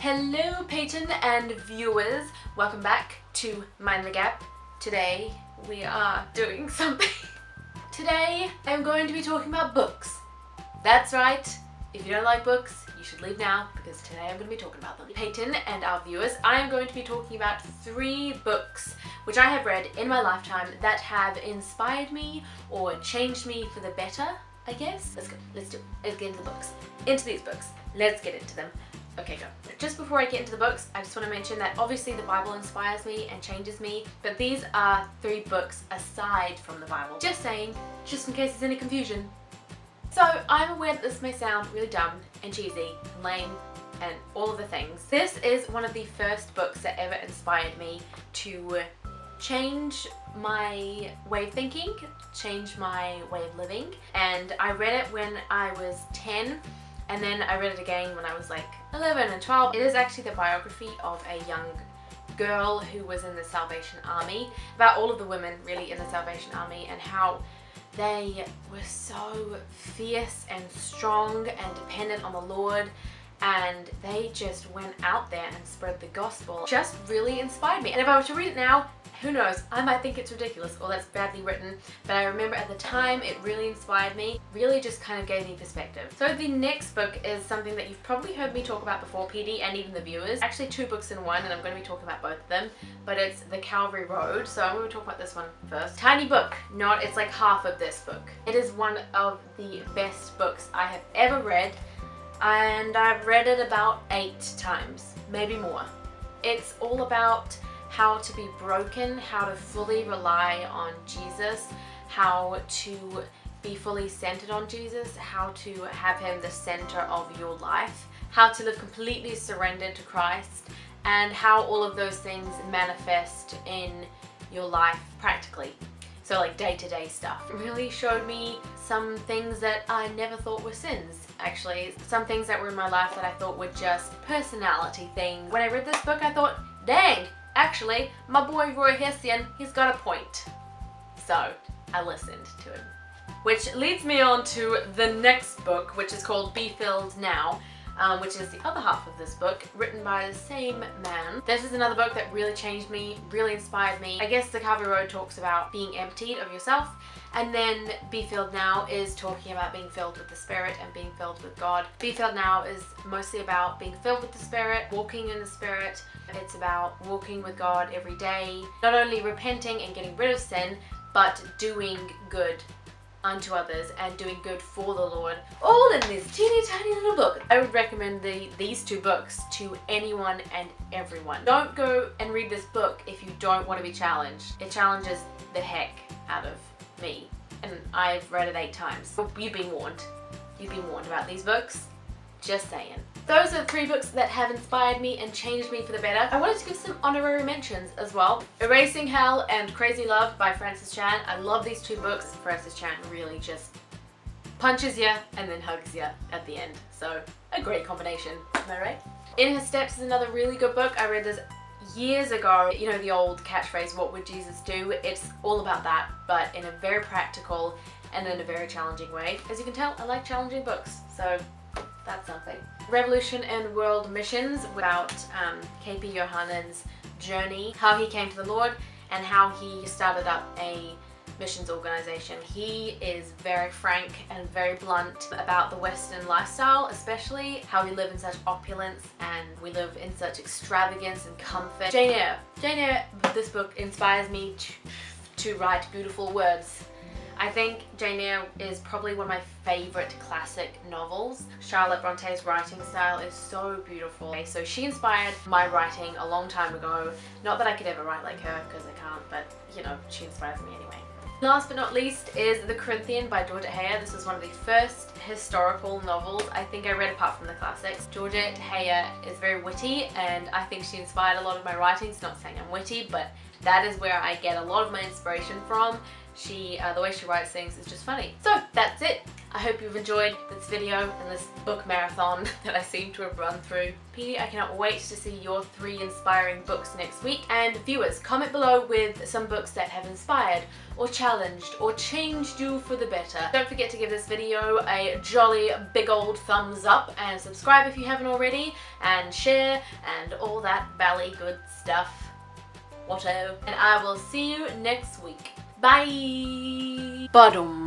Hello Petie and viewers, welcome back to Mind the Gap. Today we are doing something. Today I'm going to be talking about books. That's right, if you don't like books you should leave now because today I'm going to be talking about them. Petie and our viewers, I am going to be talking about 3 books which I have read in my lifetime that have inspired me or changed me for the better, I guess. Let's go, let's get into the books. Into these books, let's get into them. Okay, go. Just before I get into the books, I just want to mention that obviously the Bible inspires me and changes me, but these are 3 books aside from the Bible. Just saying, just in case there's any confusion. So, I'm aware that this may sound really dumb and cheesy and lame and all of the things. This is one of the first books that ever inspired me to change my way of thinking, change my way of living, and I read it when I was 10. And then I read it again when I was like 11 and 12. It is actually the biography of a young girl who was in the Salvation Army, about all of the women really in the Salvation Army and how they were so fierce and strong and dependent on the Lord, and they just went out there and spread the gospel. Just really inspired me. And if I were to read it now, who knows, I might think it's ridiculous or that's badly written, but I remember at the time it really inspired me, really just kind of gave me perspective. So the next book is something that you've probably heard me talk about before, Petie, and even the viewers. Actually 2 books in one, and I'm going to be talking about both of them, but it's the Calvary Road, so I'm going to talk about this one first. Tiny book, it's like half of this book. It is one of the best books I have ever read, and I've read it about 8 times, maybe more. It's all about how to be broken, how to fully rely on Jesus, how to be fully centered on Jesus, how to have him the center of your life, how to live completely surrendered to Christ, and how all of those things manifest in your life practically. So like day-to-day stuff. It really showed me some things that I never thought were sins, actually. Some things that were in my life that I thought were just personality things. When I read this book I thought, dang, actually, my boy Roy Hessian, he's got a point. So, I listened to him. Which leads me on to the next book, which is called Be Filled Now, which is the other half of this book, written by the same man. This is another book that really changed me, really inspired me. I guess the Calvary Road talks about being emptied of yourself, and then Be Filled Now is talking about being filled with the Spirit and being filled with God. Be Filled Now is mostly about being filled with the Spirit, walking in the Spirit. It's about walking with God every day, not only repenting and getting rid of sin, but doing good unto others and doing good for the Lord, all in this teeny tiny little book. I would recommend these 2 books to anyone and everyone. Don't go and read this book if you don't want to be challenged. It challenges the heck out of me, and I've read it 8 times. You've been warned. You've been warned about these books. Just saying. Those are the 3 books that have inspired me and changed me for the better. I wanted to give some honorary mentions as well. Erasing Hell and Crazy Love by Francis Chan. I love these 2 books. Francis Chan really just punches you and then hugs you at the end. So, a great combination. Am I right? In His Steps is another really good book. I read this years ago. You know the old catchphrase, what would Jesus do? It's all about that, but in a very practical and in a very challenging way. As you can tell, I like challenging books. So, that's something. Revolution and World Missions, about KP Johannen's journey, how he came to the Lord and how he started up a missions organization. He is very frank and very blunt about the Western lifestyle, especially how we live in such opulence and we live in such extravagance and comfort. Jane Eyre. Jane Eyre, this book inspires me to write beautiful words. I think Jane Eyre is probably one of my favorite classic novels. Charlotte Bronte's writing style is so beautiful. So she inspired my writing a long time ago. Not that I could ever write like her, because I can't, but you know, she inspires me anyway. Last but not least is The Corinthian by Georgette Heyer. This is one of the first historical novels I think I read apart from the classics. Georgette Heyer is very witty and I think she inspired a lot of my writings. Not saying I'm witty, but that is where I get a lot of my inspiration from. The way she writes things is just funny. So that's it. I hope you've enjoyed this video and this book marathon that I seem to have run through. Petie, I cannot wait to see your 3 inspiring books next week. And viewers, comment below with some books that have inspired or challenged or changed you for the better. Don't forget to give this video a jolly big old thumbs up and subscribe if you haven't already, and share and all that bally good stuff. Whatto. And I will see you next week. Bye! Badum.